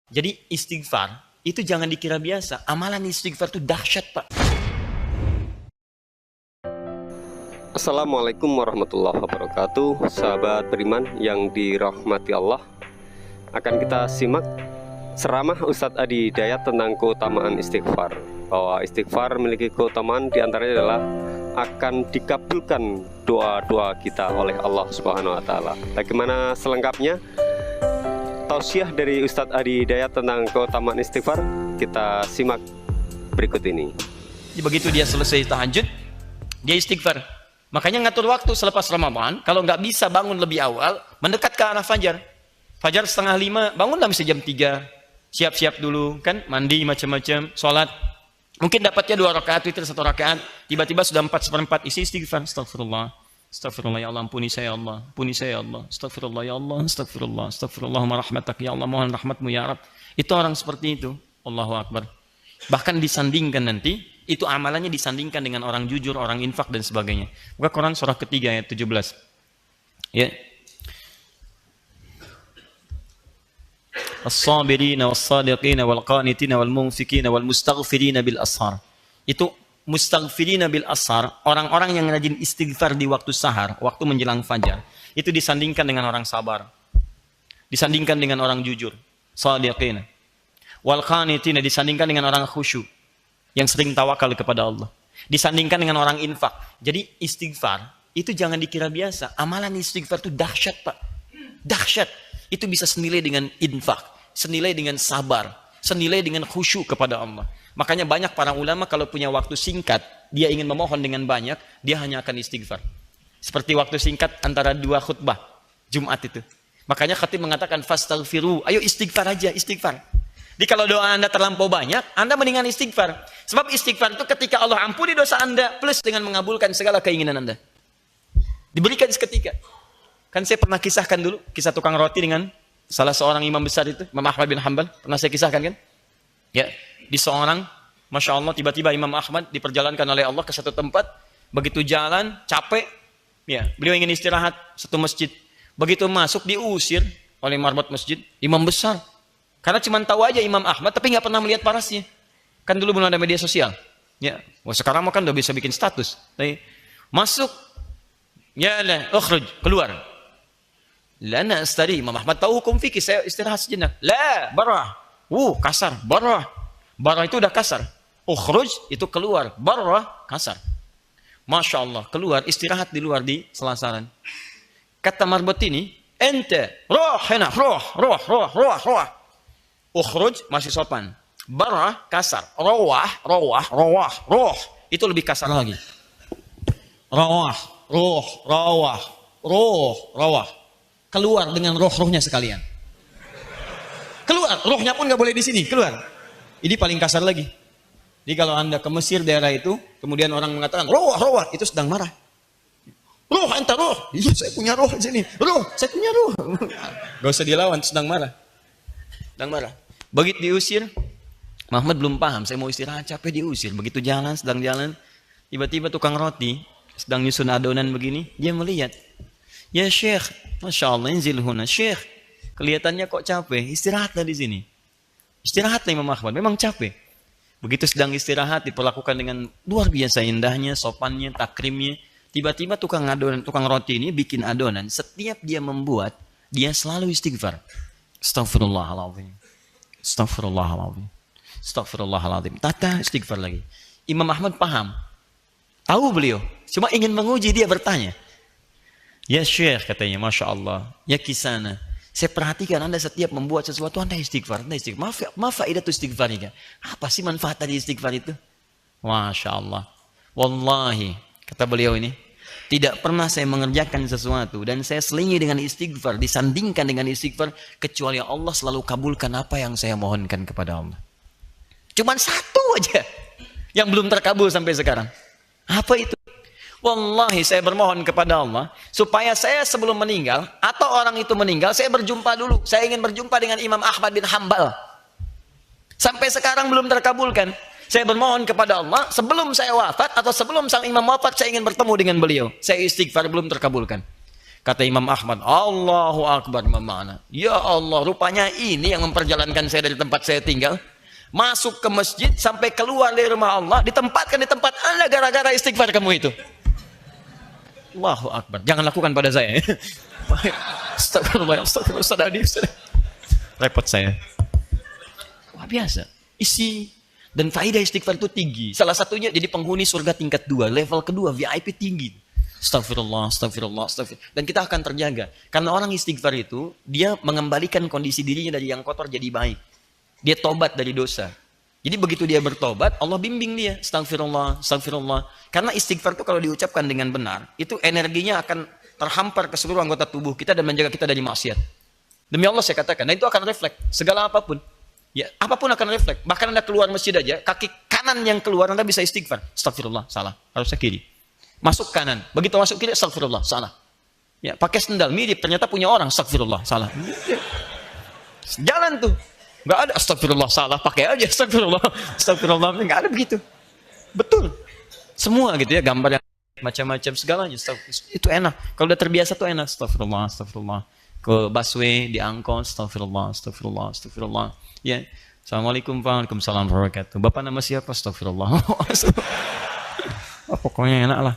Jadi istighfar itu jangan dikira biasa. Amalan istighfar itu dahsyat, Pak. Assalamualaikum warahmatullahi wabarakatuh. Sahabat beriman yang dirahmati Allah, akan kita simak ceramah Ustadz Adi Hidayat tentang keutamaan istighfar. Bahwa istighfar memiliki keutamaan diantaranya adalah akan dikabulkan doa-doa kita oleh Allah Subhanahu wa Ta'ala. Bagaimana selengkapnya tausiah dari Ustadz Adi Hidayat tentang keutamaan istighfar? Kita simak berikut ini. Begitu dia selesai tahajud, dia istighfar. Makanya ngatur waktu selepas Ramadan. Kalau nggak bisa bangun lebih awal, mendekat ke arah fajar. Fajar 4:30, bangunlah mesti jam 3. Siap-siap dulu, kan? Mandi macam-macam, sholat. Mungkin dapatnya 2 rakaat, witir 1 rakaat. Tiba-tiba sudah 4/4 isi istighfar. Astagfirullah. Astagfirullah ya Allah, ampuni saya ya Allah, ampuni saya ya Allah. Astagfirullah ya Allah, astagfirullah. Astagfirullahumma rahmatak ya Allah, mohon rahmatmu ya Rabb. Itu orang seperti itu. Allahu Akbar. Bahkan disandingkan nanti, itu amalannya disandingkan dengan orang jujur, orang infak dan sebagainya. Buka Quran surah ketiga ayat 17. Ya. As-sabirina was-sadiqina wal-qanitina wal-munfikina wal-mustaghfirina bil ashar. Itu mustaghfirina bil ashar, orang-orang yang rajin istighfar di waktu sahar, waktu menjelang fajar. Itu disandingkan dengan orang sabar. Disandingkan dengan orang jujur, sadiqina. Wal-qanitina disandingkan dengan orang khusyuk, yang sering tawakal kepada Allah. Disandingkan dengan orang infak. Jadi istighfar itu jangan dikira biasa. Amalan istighfar itu dahsyat, Pak. Dahsyat. Itu bisa senilai dengan infak, senilai dengan sabar, senilai dengan khusyuk kepada Allah. Makanya banyak para ulama kalau punya waktu singkat, dia ingin memohon dengan banyak, dia hanya akan istighfar. Seperti waktu singkat antara 2 khutbah Jumat itu. Makanya khatib mengatakan fastaghfiru, ayo istighfar aja, istighfar. Jadi kalau doa Anda terlampau banyak, Anda mendingan istighfar. Sebab istighfar itu ketika Allah ampuni dosa Anda, plus dengan mengabulkan segala keinginan Anda. Diberikan seketika. Kan saya pernah kisahkan dulu, kisah tukang roti dengan salah seorang imam besar itu, Imam Ahmad bin Hanbal. Pernah saya kisahkan kan? Ya, di seorang, Masya Allah, tiba-tiba Imam Ahmad diperjalankan oleh Allah ke satu tempat. Begitu jalan, capek. Ya, beliau ingin istirahat, satu masjid. Begitu masuk, diusir oleh marbot masjid, imam besar. Karena cuma tahu aja Imam Ahmad, tapi nggak pernah melihat parasnya. Kan dulu belum ada media sosial. Ya, wah sekarang kan udah bisa bikin status. Tapi, masuk, ya lah, ukhruj, keluar. Lana astari, Imam Ahmad tahu hukum fikih, saya istirahat sejenak. La, barah. Kasar, barah. Barah itu udah kasar. Ukhruj itu keluar, barah kasar. Masya Allah, keluar, istirahat di luar di selasaran. Kata marbot ini, ente, roh, hena, roh. Ukhruj masih sopan. Barah kasar. Roh. Itu lebih kasar lagi. Roh. Keluar dengan rohnya sekalian. Keluar, rohnya pun nggak boleh di sini, keluar. Ini paling kasar lagi. Jadi kalau Anda ke Mesir daerah itu, kemudian orang mengatakan roh, itu sedang marah. Roh, ente roh. Iya, saya punya roh di sini. Roh, saya punya roh. Gak usah dilawan, sedang marah. Begitu diusir, Muhammad belum paham, saya mau istirahat, capek diusir. Begitu jalan, sedang jalan, tiba-tiba tukang roti sedang nyusun adonan begini, dia melihat. Ya Syekh, Masya Allah, inzil huna. Syekh, kelihatannya kok capek, istirahatlah di sini. Istirahatlah Imam Ahmad, memang capek. Begitu sedang istirahat, diperlakukan dengan luar biasa indahnya, sopannya, takrimnya. Tiba-tiba tukang roti ini bikin adonan. Setiap dia membuat, dia selalu istighfar. Astaghfirullahaladzim. Tata istighfar lagi. Imam Ahmad paham. Tahu beliau. Cuma ingin menguji, dia bertanya. Ya Syekh, katanya, Masya Allah. Ya kisana. Saya perhatikan Anda setiap membuat sesuatu, Anda istighfar. Maaf faidah itu istighfar ini. Apa sih manfaat dari istighfar itu? Masya Allah. Wallahi, kata beliau ini, tidak pernah saya mengerjakan sesuatu dan saya selingi dengan istighfar, disandingkan dengan istighfar, kecuali Allah selalu kabulkan apa yang saya mohonkan kepada Allah. Cuman satu aja yang belum terkabul sampai sekarang. Apa itu? Wallahi saya bermohon kepada Allah supaya saya sebelum meninggal atau orang itu meninggal, saya berjumpa dulu. Saya ingin berjumpa dengan Imam Ahmad bin Hanbal. Sampai sekarang belum terkabulkan. Saya bermohon kepada Allah sebelum saya wafat atau sebelum sang imam wafat, saya ingin bertemu dengan beliau. Saya istighfar, belum terkabulkan. Kata Imam Ahmad, Allahu Akbar mana? Ya Allah, rupanya ini yang memperjalankan saya dari tempat saya tinggal. Masuk ke masjid sampai keluar dari rumah Allah, ditempatkan di tempat Anda gara-gara istighfar kamu itu. Allahu Akbar. Jangan lakukan pada saya. Astagfirullah, astagfirullah, repot saya. Wah, biasa. Isi dan faedah istighfar itu tinggi. Salah satunya jadi penghuni surga tingkat 2, level kedua, VIP tinggi. Astagfirullah, astagfirullah, astagfirullah. Dan kita akan terjaga. Karena orang istighfar itu, dia mengembalikan kondisi dirinya dari yang kotor jadi baik. Dia tobat dari dosa. Jadi begitu dia bertobat, Allah bimbing dia. Astagfirullah, astagfirullah. Karena istighfar itu kalau diucapkan dengan benar, itu energinya akan terhampar ke seluruh anggota tubuh kita dan menjaga kita dari maksiat. Demi Allah saya katakan, nah itu akan refleks. Segala apapun. Ya, apapun akan refleks. Bahkan Anda keluar masjid aja, kaki kanan yang keluar Anda bisa istighfar. Astagfirullah, salah. Harusnya kiri. Masuk kanan, begitu masuk kiri, astagfirullah, salah. Ya, pakai sendal, mirip, ternyata punya orang, astagfirullah, salah. Jalan tuh, nggak ada astagfirullah, salah, pakai aja astagfirullah, astagfirullah, nggak ada begitu. Betul, semua gitu ya, gambar yang macam-macam segalanya, itu enak. Kalau udah terbiasa tuh enak, astagfirullah, astagfirullah. Ke busway, di angkot, astagfirullah, astagfirullah, astagfirullah. Ya, assalamualaikum, waalaikumsalam warahmatullahi wabarakatuh. Bapak nama siapa? Astagfirullah. Oh, pokoknya enak lah.